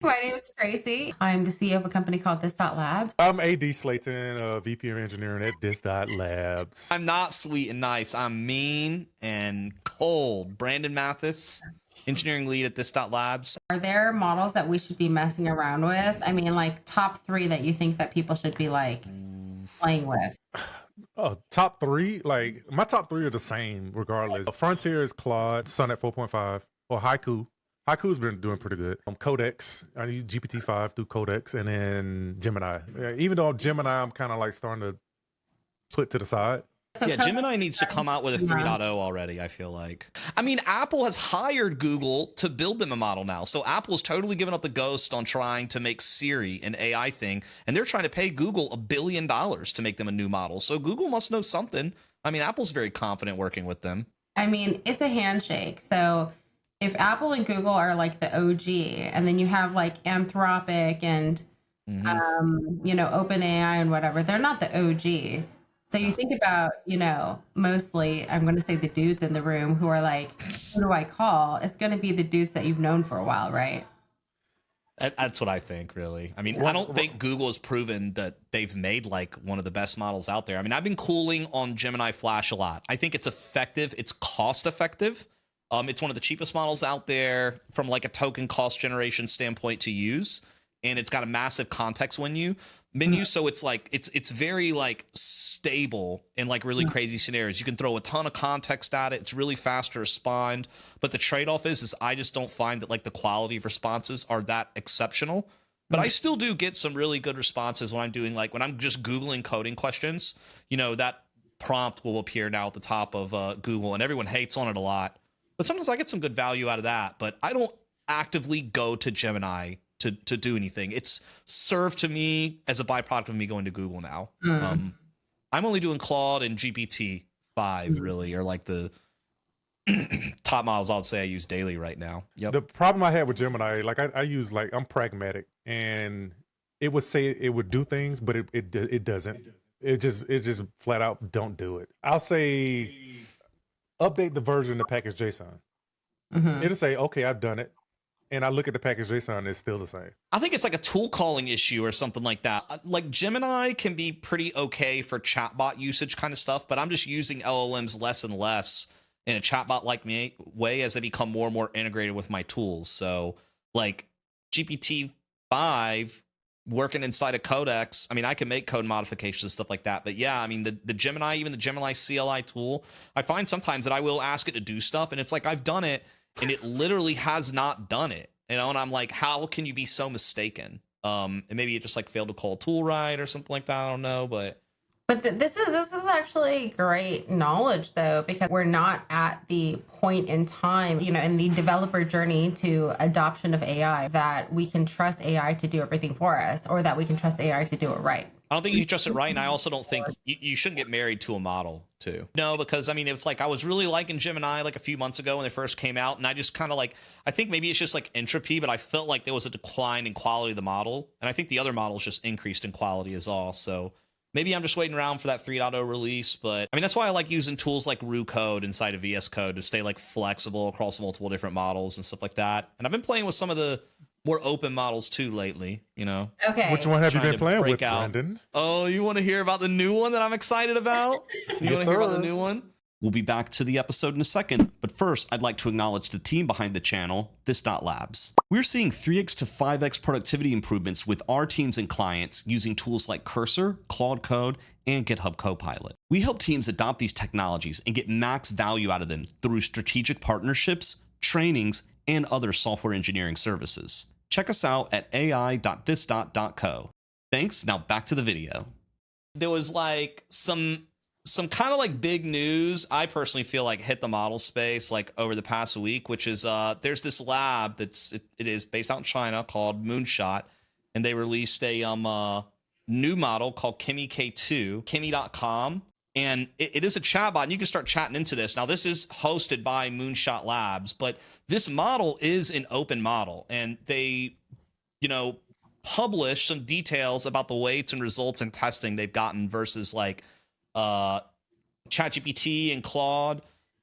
My name is Tracy. I'm the CEO of a company called This Labs. I'm a D Slaton, VP of Engineering at This Labs. I'm not sweet and nice. I'm mean and cold. Brandon Mathis, engineering lead at This Labs. Are there models that we should be messing around with? I mean, like top 3 that you think that people should be like playing with? Top 3, like my top 3 are the same regardless. Frontier is Claude, Sun at 4.5, or Haiku. Haiku's been doing pretty good. Codex, I use GPT-5 through Codex, and then Gemini. Yeah, even though Gemini, I'm kind of like starting to put to the side. So Yeah, Gemini needs to come out with a 3.0 already, I feel like. I mean, Apple has hired Google to build them a model now. So Apple's totally given up the ghost on trying to make Siri an AI thing. And they're trying to pay Google $1 billion to make them a new model. So Google must know something. I mean, Apple's very confident working with them. I mean, it's a handshake. So if Apple and Google are like the OG, and then you have like Anthropic and, OpenAI and whatever, they're not the OG. So you think about, mostly, I'm going to say the dudes in the room who are like, who do I call? It's going to be the dudes that you've known for a while, right? That's what I think, really. I mean, I don't think Google has proven that they've made like one of the best models out there. I mean, I've been cooling on Gemini Flash a lot. I think it's effective. It's cost effective. It's one of the cheapest models out there from like a token cost generation standpoint to use. And it's got a massive context menu. So it's like, it's very like stable in like really crazy scenarios. You can throw a ton of context at it. It's really fast to respond. But the trade-off is I just don't find that like the quality of responses are that exceptional. But I still do get some really good responses when I'm doing like, when I'm just Googling coding questions, that prompt will appear now at the top of Google, and everyone hates on it a lot. But sometimes I get some good value out of that. But I don't actively go to Gemini to do anything. It's served to me as a byproduct of me going to Google now. I'm only doing Claude and GPT-5 really, or like the top models I would say I use daily right now. Yep. The problem I had with Gemini, like I use, like, I'm pragmatic, and it would say it would do things, but it doesn't. It just flat out don't do it. I'll say update the version of the package JSON. It'll say, okay, I've done it. And I look at the package JSON, it's still the same. I think it's like a tool calling issue or something like that. Like Gemini can be pretty okay for chatbot usage kind of stuff, but I'm just using LLMs less and less in a chatbot-like way as they become more and more integrated with my tools. So like GPT-5 working inside a Codex, I mean, I can make code modifications and stuff like that. But yeah, I mean, the Gemini, even the Gemini CLI tool, I find sometimes that I will ask it to do stuff, and it's like, I've done it, and it literally has not done it, and I'm like, how can you be so mistaken? And maybe it just like failed to call a tool right or something like that. I don't know, but this is actually great knowledge though, because we're not at the point in time, in the developer journey to adoption of AI that we can trust AI to do everything for us, or that we can trust AI to do it right. I don't think you trust it right, and I also don't think you shouldn't get married to a model too. No, because I mean, it's like I was really liking Gemini like a few months ago when they first came out, and I just kind of like, I think maybe it's just like entropy, but I felt like there was a decline in quality of the model, and I think the other models just increased in quality as all. So maybe I'm just waiting around for that 3.0 release, but I mean, that's why I like using tools like Rue Code inside of VS Code to stay like flexible across multiple different models and stuff like that. And I've been playing with some of the more open models too lately, Okay. Which one have you been playing with, Brandon? Oh, you want to hear about the new one that I'm excited about? You want to hear about the new one? We'll be back to the episode in a second, but first, I'd like to acknowledge the team behind the channel, This Labs. We're seeing 3x to 5x productivity improvements with our teams and clients using tools like Cursor, Claude Code, and GitHub Copilot. We help teams adopt these technologies and get max value out of them through strategic partnerships, trainings, and other software engineering services. Check us out at ai.this.co. Thanks, now back to the video. There was like some kind of like big news I personally feel like hit the model space like over the past week, which is there's this lab it is based out in China called Moonshot, and they released a new model called Kimi K2, Kimi.com. And it is a chatbot, and you can start chatting into this. Now, this is hosted by Moonshot Labs, but this model is an open model, and they, publish some details about the weights and results and testing they've gotten versus like ChatGPT and Claude.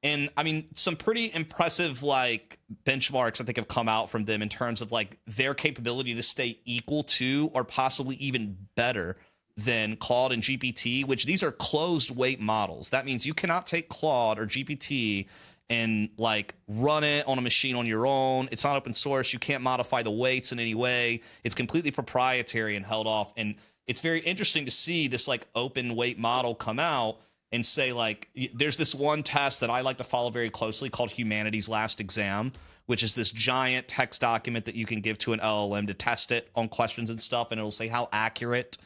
And I mean, some pretty impressive like benchmarks I think have come out from them in terms of like their capability to stay equal to or possibly even better than Claude and GPT, which these are closed weight models. That means you cannot take Claude or GPT and like run it on a machine on your own. It's not open source. You can't modify the weights in any way. It's completely proprietary and held off. And it's very interesting to see this like open weight model come out and say like, there's this one test that I like to follow very closely called Humanity's Last Exam, which is this giant text document that you can give to an LLM to test it on questions and stuff. And it'll say how accurate,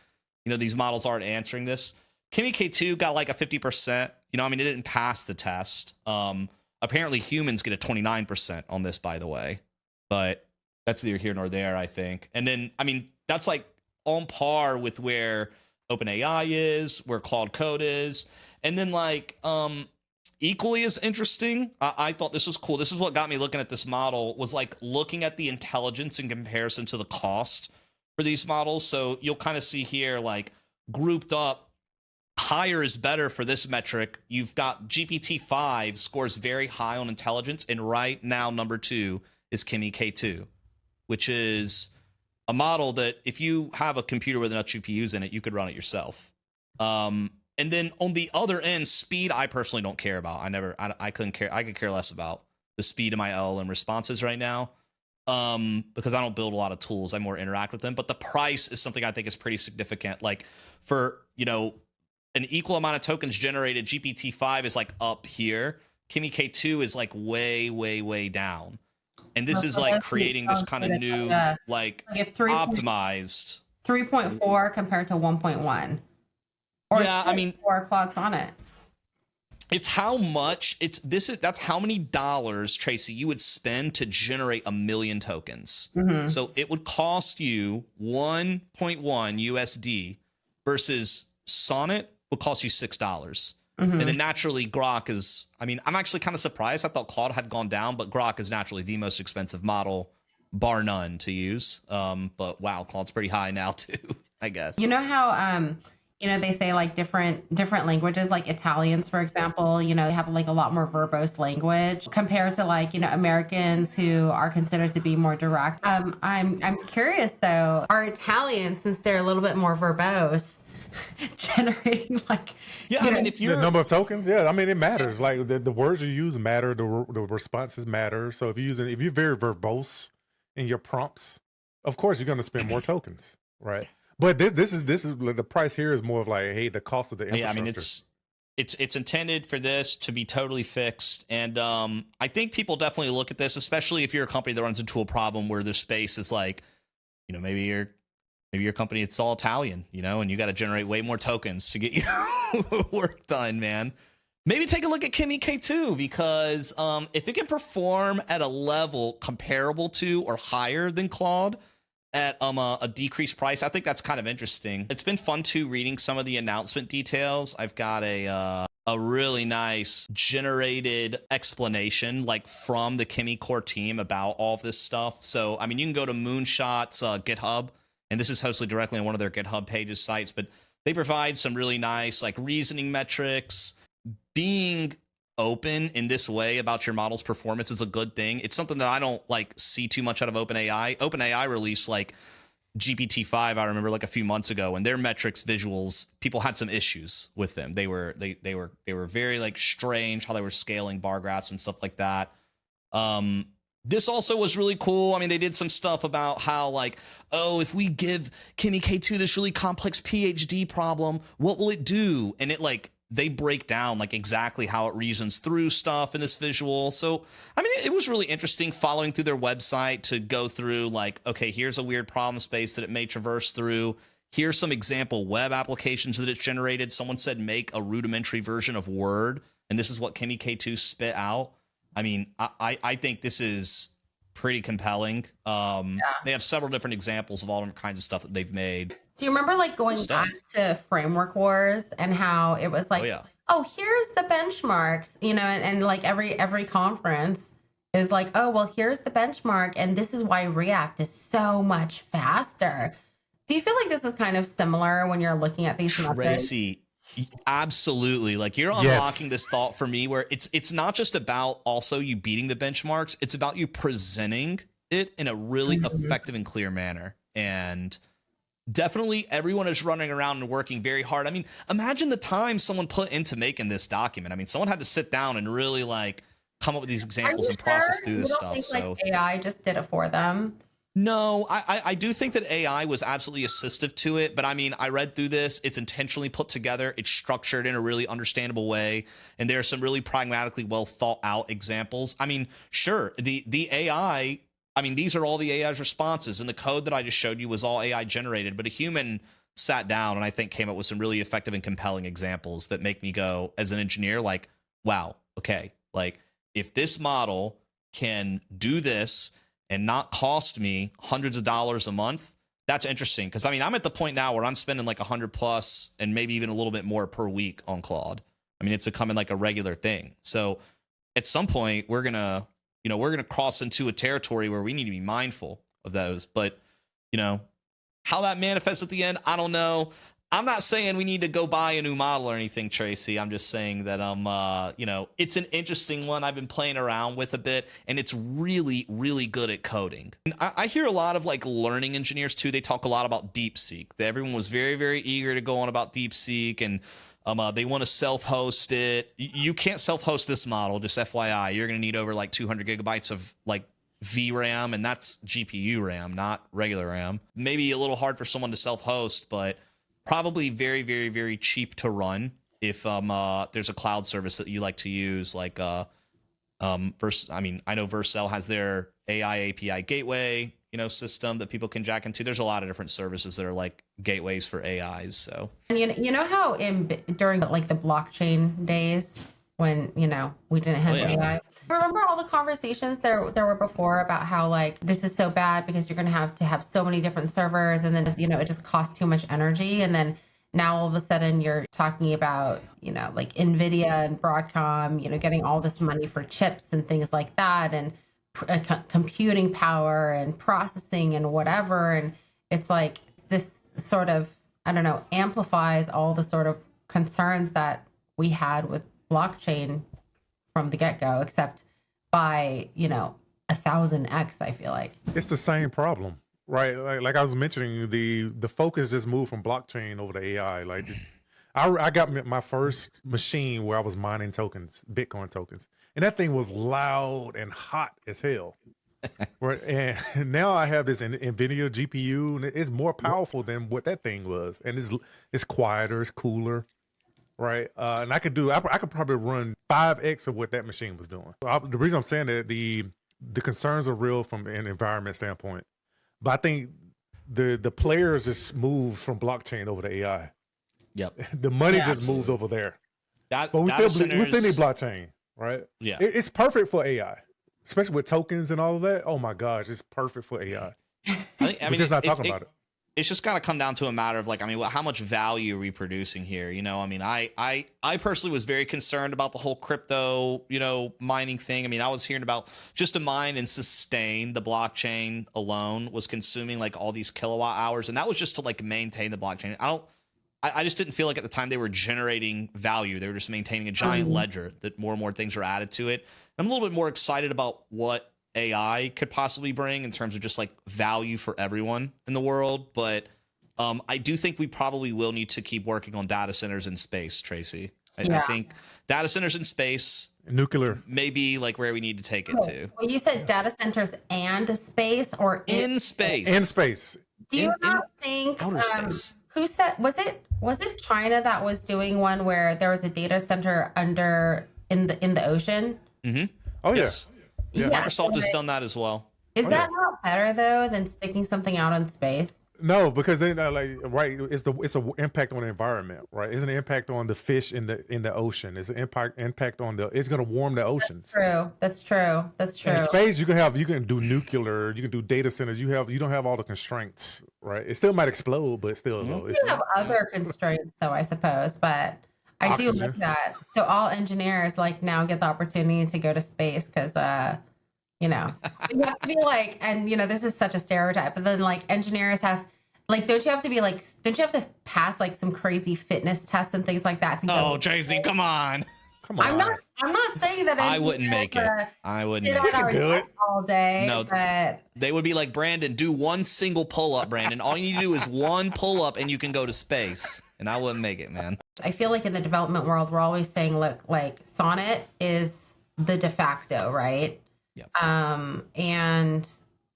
you know, these models are at answering this. Kimi K2 got like a 50%, you know, I mean, it didn't pass the test. Apparently humans get a 29% on this, by the way, but that's neither here nor there, I think. And then, I mean, that's like on par with where OpenAI is, where Claude Code is. And then like, equally as interesting, I thought this was cool. This is what got me looking at this model, was like looking at the intelligence in comparison to the cost for these models. So you'll kind of see here, like grouped up, higher is better for this metric. You've got GPT-5 scores very high on intelligence. And right now, number 2 is Kimi K2, which is a model that if you have a computer with enough GPUs in it, you could run it yourself. And then on the other end, speed, I personally don't care about. I couldn't care. I could care less about the speed of my LLM responses right now, because I don't build a lot of tools. I more interact with them. But the price is something I think is pretty significant. Like for, you know, an equal amount of tokens generated, GPT-5 is like up here. Kimi K2 is like way, way, way down. And this is like creating this kind of new, like optimized 3.4 compared to 1.1. Or yeah, I mean, 4 clocks on it. It's how much that's how many dollars, Tracy, you would spend to generate 1 million tokens. Mm-hmm. So it would cost you 1.1 USD versus Sonnet would cost you $6. Mm-hmm. And then naturally Grok is, I mean, I'm actually kind of surprised. I thought Claude had gone down, but Grok is naturally the most expensive model, bar none, to use. But wow, Claude's pretty high now too, I guess. You know how you know, they say like different languages, like Italians, for example, you know, they have like a lot more verbose language compared to like, you know, Americans who are considered to be more direct. I'm curious though, are Italians, since they're a little bit more verbose, generating like, yeah, I mean, if you're the number of tokens, yeah, I mean, it matters. Like the words you use matter, the responses matter. So if you're very verbose in your prompts, of course you're going to spend more tokens, right? But this is the price here is more of like, hey, the cost of the infrastructure. Yeah, I mean, it's intended for this to be totally fixed, and I think people definitely look at this, especially if you're a company that runs into a problem where the space is like, you know, maybe your company, it's all Italian, you know, and you got to generate way more tokens to get your work done, man. Maybe take a look at Kimi K2, because if it can perform at a level comparable to or higher than Claude at a decreased price, I think that's kind of interesting. It's been fun too reading some of the announcement details. I've got a really nice generated explanation like from the Kimi core team about all of this stuff. So I mean, you can go to Moonshot's GitHub, and this is hosted directly on one of their GitHub pages sites, but they provide some really nice like reasoning metrics. Being open in this way about your model's performance is a good thing. It's something that I don't like see too much out of OpenAI. OpenAI released like GPT-5, I remember like a few months ago, and their metrics visuals, people had some issues with them. They were very like strange how they were scaling bar graphs and stuff like that. This also was really cool. I mean, they did some stuff about how like, oh, if we give Kimi K2 this really complex PhD problem, what will it do? And it like, they break down like exactly how it reasons through stuff in this visual. So, I mean, it was really interesting following through their website to go through like, okay, here's a weird problem space that it may traverse through. Here's some example web applications that it's generated. Someone said, make a rudimentary version of Word, and this is what Kimi K2 spit out. I mean, I think this is pretty compelling. They have several different examples of all different kinds of stuff that they've made. Do you remember like going back to Framework Wars and how it was like, oh, here's the benchmarks, you know, and like every conference is like, oh, well, here's the benchmark, and this is why React is so much faster. Do you feel like this is kind of similar when you're looking at these Tracy, Absolutely. Like you're unlocking this thought for me where it's not just about also you beating the benchmarks, it's about you presenting it in a really effective and clear manner. And definitely everyone is running around and working very hard. I mean, imagine the time someone put into making this document. I mean, someone had to sit down and really like come up with these examples and process through this stuff. So like AI just did it for them. No, I do think that AI was absolutely assistive to it, but I mean, I read through this. It's intentionally put together. It's structured in a really understandable way, and there are some really pragmatically well thought out examples. I mean, sure, the AI. I mean, these are all the AI's responses, and the code that I just showed you was all AI generated. But a human sat down and I think came up with some really effective and compelling examples that make me go, as an engineer, like, wow, okay, like if this model can do this and not cost me hundreds of dollars a month, that's interesting. Because I mean, I'm at the point now where I'm spending like 100 plus and maybe even a little bit more per week on Claude. I mean, it's becoming like a regular thing. So at some point we're gonna cross into a territory where we need to be mindful of those. But how that manifests at the end, I don't know. I'm not saying we need to go buy a new model or anything, Tracy. I'm just saying that it's an interesting one I've been playing around with a bit, and it's really, really good at coding. And I hear a lot of like learning engineers too. They talk a lot about DeepSeek. Everyone was very, very eager to go on about DeepSeek, and they want to self-host it. You can't self-host this model, just FYI. You're going to need over like 200 gigabytes of like VRAM, and that's GPU RAM, not regular RAM. Maybe a little hard for someone to self-host, but probably very, very, very cheap to run if there's a cloud service that you like to use, like I know Vercel has their AI API gateway, system that people can jack into. There's a lot of different services that are like gateways for AIs. So, and you know how during like the blockchain days when we didn't have AI. Remember all the conversations there were before about how like this is so bad because you're going to have so many different servers, and then it just costs too much energy. And then now all of a sudden you're talking about like Nvidia and Broadcom getting all this money for chips and things like that, and computing power and processing and whatever. And it's like this sort of, I don't know, amplifies all the sort of concerns that we had with blockchain from the get-go, except by 1,000x. I feel like it's the same problem, right? Like I was mentioning, the focus just moved from blockchain over to AI. Like I got my first machine where I was mining tokens, Bitcoin tokens, and that thing was loud and hot as hell. Right, and now I have this NVIDIA GPU, and it's more powerful than what that thing was, and it's quieter, it's cooler. Right, and I could probably run 5x of what that machine was doing. The reason I'm saying that the concerns are real from an environment standpoint, but I think the players just moved from blockchain over to AI. Yep, the money just moved over there. But we still need blockchain, right? Yeah, it's perfect for AI, especially with tokens and all of that. Oh my gosh, it's perfect for AI. We're just not talking about it. It's just got to come down to a matter of like, how much value are we producing here? I personally was very concerned about the whole crypto, mining thing. I was hearing about just to mine and sustain the blockchain alone was consuming like all these kilowatt hours. And that was just to like maintain the blockchain. I just didn't feel like at the time they were generating value. They were just maintaining a giant ledger that more and more things were added to it. I'm a little bit more excited about what AI could possibly bring in terms of just like value for everyone in the world. But I do think we probably will need to keep working on data centers in space, Tracy. I think data centers in space, nuclear, may be like where we need to take it to. Well, you said data centers and space, or in space. In space. Do you not think outer space? Who said was it China that was doing one where there was a data center in the ocean? Mm-hmm. Oh yes. Yeah. Microsoft has done that as well. Is that not better though than sticking something out in space? No, because then it's an impact on the environment, right? It's an impact on the fish in the ocean. It's an impact on it's going to warm the oceans. That's true. In space, you can do nuclear, you can do data centers. You don't have all the constraints, right? It still might explode, but still, you have other constraints, though, I suppose. But I do like that. So all engineers like now get the opportunity to go to space because you have to be like, and this is such a stereotype, but then like engineers have Like, don't you have to pass like some crazy fitness tests and things like that to Oh, go? Tracy, come on. Come on. I'm not saying that I wouldn't make it. I wouldn't make We it. can do it. all day. No, but they would be like, Brandon, do one single pull-up, Brandon. All you need to do is one pull-up and you can go to space. And I wouldn't make it, man. I feel like in the development world, we're always saying, look, like Sonnet is the de facto, right? Yep. And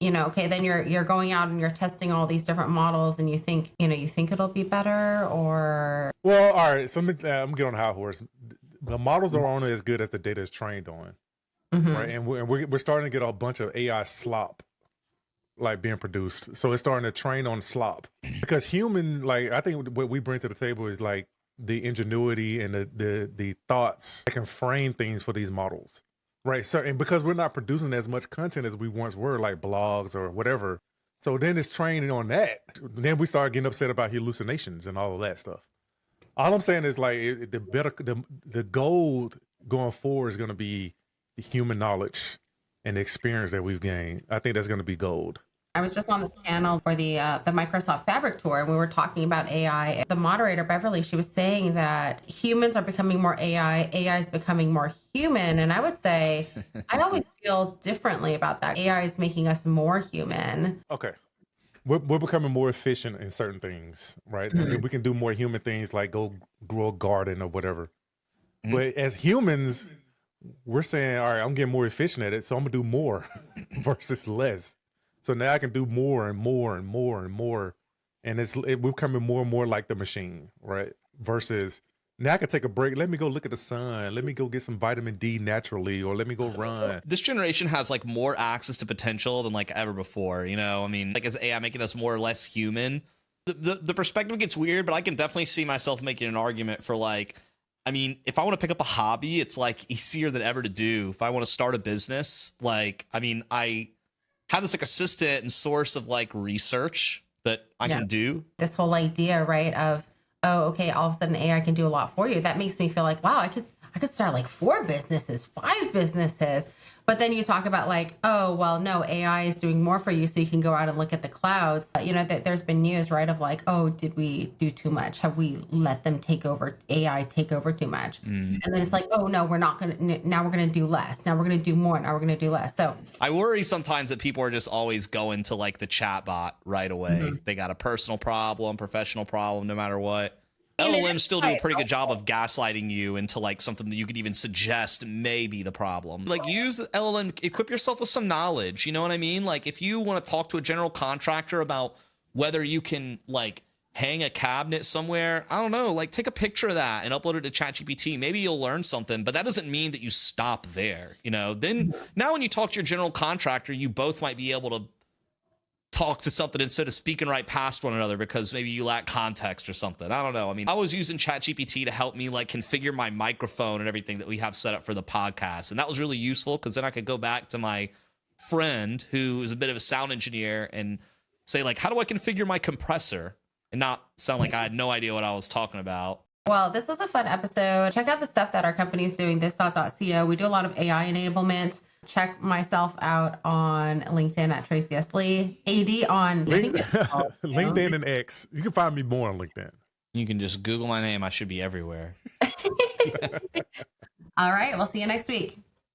okay, then you're going out and you're testing all these different models, and you think it'll be better, or Well, all right. So I'm gonna get on the high horse. The models are only as good as the data is trained on, right? And we're starting to get a bunch of AI slop like being produced. So it's starting to train on slop because human, like I think what we bring to the table is like the ingenuity and the thoughts that can frame things for these models, right? So and because we're not producing as much content as we once were, like blogs or whatever. So then it's training on that. Then we start getting upset about hallucinations and all of that stuff. All I'm saying is like the gold going forward is going to be the human knowledge and the experience that we've gained. I think that's going to be gold. I was just on this panel for the Microsoft Fabric Tour, and we were talking about AI. The moderator, Beverly, she was saying that humans are becoming more AI is becoming more human. And I would say, I always feel differently about that. AI is making us more human. Okay. We're becoming more efficient in certain things, right? And then we can do more human things like go grow a garden or whatever. But as humans, we're saying, all right, I'm getting more efficient at it, so I'm gonna do more versus less. So now I can do more and more and more and more, and we're becoming more and more like the machine, right? Versus now I can take a break. Let me go look at the sun. Let me go get some vitamin D naturally, or let me go run. This generation has like more access to potential than like ever before. I mean, like, is AI making us more or less human? The perspective gets weird, but I can definitely see myself making an argument for like, I mean, if I want to pick up a hobby, it's like easier than ever to do. If I want to start a business, like, I mean, I have this like assistant and source of like research that I can do. This whole idea, right, of, oh, okay, all of a sudden AI can do a lot for you. That makes me feel like, wow, I could start like 4 businesses, 5 businesses. But then you talk about like, oh, well, no, AI is doing more for you, so you can go out and look at the clouds. There's been news, right, of like, oh, did we do too much? Have we let them AI take over too much? And then it's like, oh, no, now we're going to do less. Now we're going to do more. Now we're going to do less. So I worry sometimes that people are just always going to like the chat bot right away. They got a personal problem, professional problem, no matter what. LLMs still do a pretty good job of gaslighting you into like something that you could even suggest may be the problem. Like, use the LLM, equip yourself with some knowledge. You know what I mean? Like, if you want to talk to a general contractor about whether you can like hang a cabinet somewhere, I don't know, like take a picture of that and upload it to ChatGPT. Maybe you'll learn something, but that doesn't mean that you stop there. Then now when you talk to your general contractor, you both might be able to talk to something instead of speaking right past one another because maybe you lack context or something. I don't know. I mean, I was using ChatGPT to help me like configure my microphone and everything that we have set up for the podcast. And that was really useful because then I could go back to my friend who is a bit of a sound engineer and say like, how do I configure my compressor and not sound like I had no idea what I was talking about. Well, this was a fun episode. Check out the stuff that our company is doing, thisthought.co. We do a lot of AI enablement. Check myself out on LinkedIn at Tracy S. Lee. AD on LinkedIn and X. You can find me more on LinkedIn. You can just Google my name. I should be everywhere. All right. We'll see you next week.